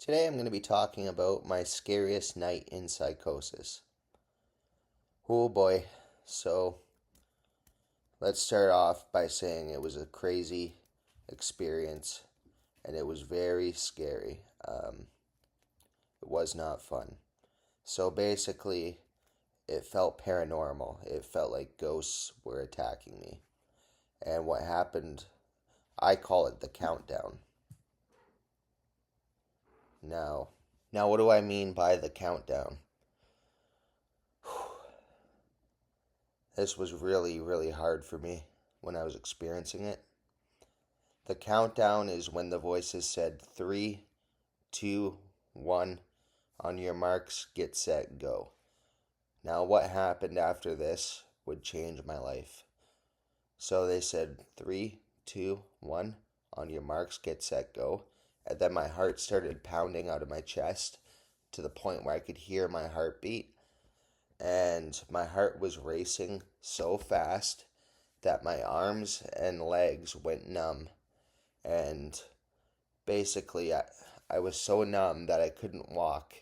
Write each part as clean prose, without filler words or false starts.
Today I'm going to be talking about my scariest night in psychosis. Oh boy. So let's start off by saying it was a crazy experience and it was very scary. It was not fun. So basically, it felt paranormal. It felt like ghosts were attacking me. And what happened, I call it the countdown. Now, now what do I mean by the countdown? This was really, really hard for me when I was experiencing it. The countdown is when the voices said 3, 2, 1, on your marks, get set, go. Now, what happened after this would change my life. So they said 3, 2, 1, on your marks, get set, go. And then my heart started pounding out of my chest to the point where I could hear my heartbeat. And my heart was racing so fast that my arms and legs went numb. And basically, I was so numb that I couldn't walk.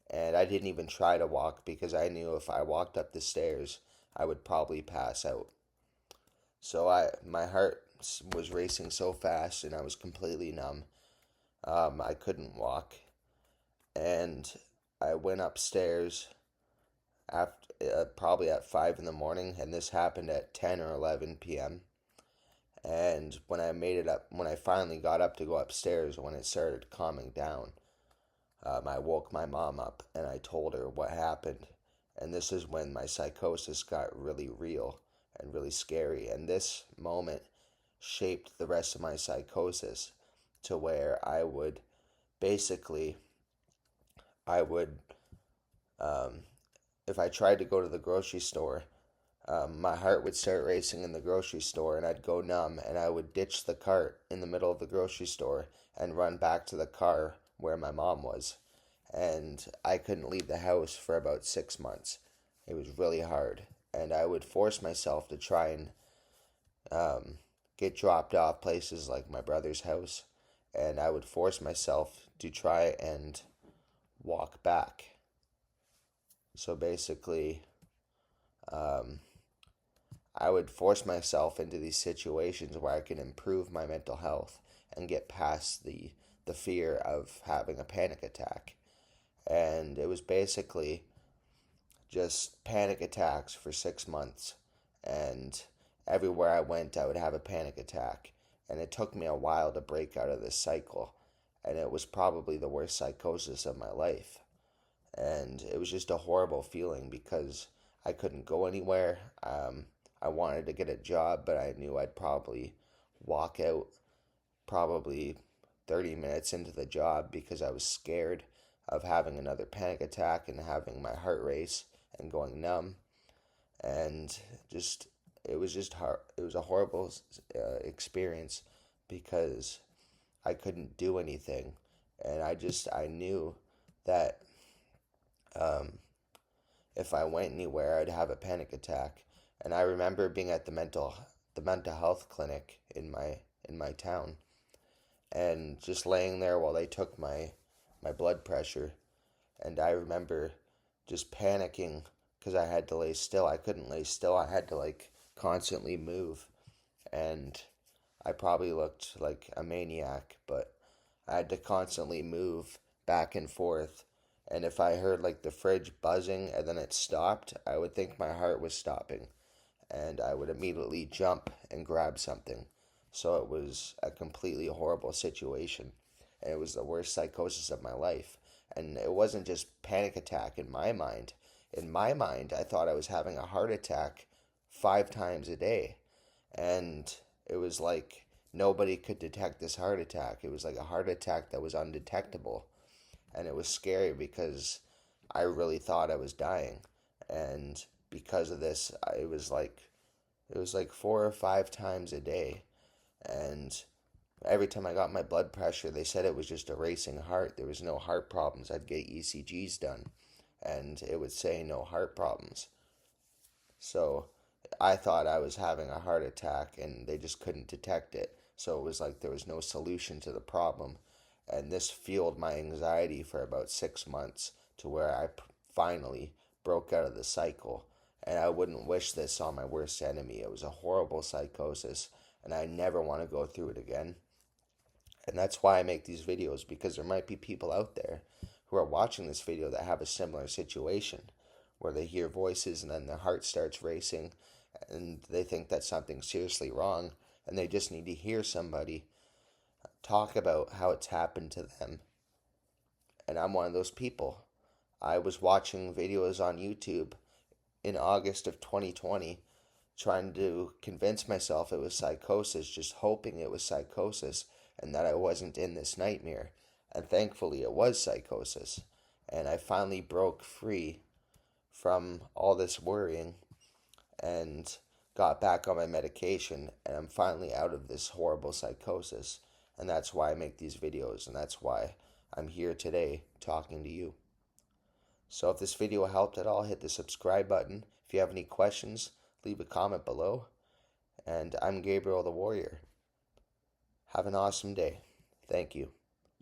And I didn't even try to walk because I knew if I walked up the stairs, I would probably pass out. So my heart was racing so fast and I was completely numb. I couldn't walk. And I went upstairs after probably at 5 in the morning, and this happened at 10 or 11 p.m. And when I made it up, when I finally got up to go upstairs, when it started calming down, I woke my mom up and I told her what happened. And this is when my psychosis got really real and really scary. And this moment shaped the rest of my psychosis to where I would basically, I would, if I tried to go to the grocery store, my heart would start racing in the grocery store and I'd go numb and I would ditch the cart in the middle of the grocery store and run back to the car where my mom was. And I couldn't leave the house for about 6 months. It was really hard. And I would force myself to try and get dropped off places like my brother's house. And I would force myself to try and walk back. So basically, I would force myself into these situations where I could improve my mental health and get past the fear of having a panic attack. And it was basically just panic attacks for 6 months. And everywhere I went, I would have a panic attack. And it took me a while to break out of this cycle. And it was probably the worst psychosis of my life. And it was just a horrible feeling because I couldn't go anywhere. I wanted to get a job, but I knew I'd probably walk out probably 30 minutes into the job because I was scared of having another panic attack and having my heart race and going numb. And just, it was just hard. It was a horrible experience because I couldn't do anything. And I knew that if I went anywhere, I'd have a panic attack. And I remember being at the mental health clinic in my town, and just laying there while they took my blood pressure. And I remember just panicking because I had to lay still. I couldn't lay still. I had to like constantly move, and I probably looked like a maniac, but I had to constantly move back and forth. And if I heard like the fridge buzzing and then it stopped, I would think my heart was stopping. And I would immediately jump and grab something. So it was a completely horrible situation. And it was the worst psychosis of my life. And it wasn't just panic attack in my mind. In my mind, I thought I was having a heart attack 5 times a day. And it was like nobody could detect this heart attack. It was like a heart attack that was undetectable. And it was scary because I really thought I was dying. And because of this, it was like 4 or 5 times a day. And every time I got my blood pressure, they said it was just a racing heart. There was no heart problems. I'd get ECGs done and it would say no heart problems. So I thought I was having a heart attack and they just couldn't detect it. So it was like there was no solution to the problem. And this fueled my anxiety for about 6 months to where I finally broke out of the cycle. And I wouldn't wish this on my worst enemy. It was a horrible psychosis, and I never want to go through it again. And that's why I make these videos, because there might be people out there who are watching this video that have a similar situation where they hear voices and then their heart starts racing and they think that something's seriously wrong, and they just need to hear somebody talk about how it's happened to them. And I'm one of those people. I was watching videos on YouTube in August of 2020 trying to convince myself it was psychosis, just hoping it was psychosis and that I wasn't in this nightmare. And thankfully it was psychosis. And I finally broke free from all this worrying and got back on my medication, and I'm finally out of this horrible psychosis. And that's why I make these videos, and that's why I'm here today talking to you. So if this video helped at all, hit the subscribe button. If you have any questions, leave a comment below. And I'm Gabriel the Warrior. Have an awesome day. Thank you.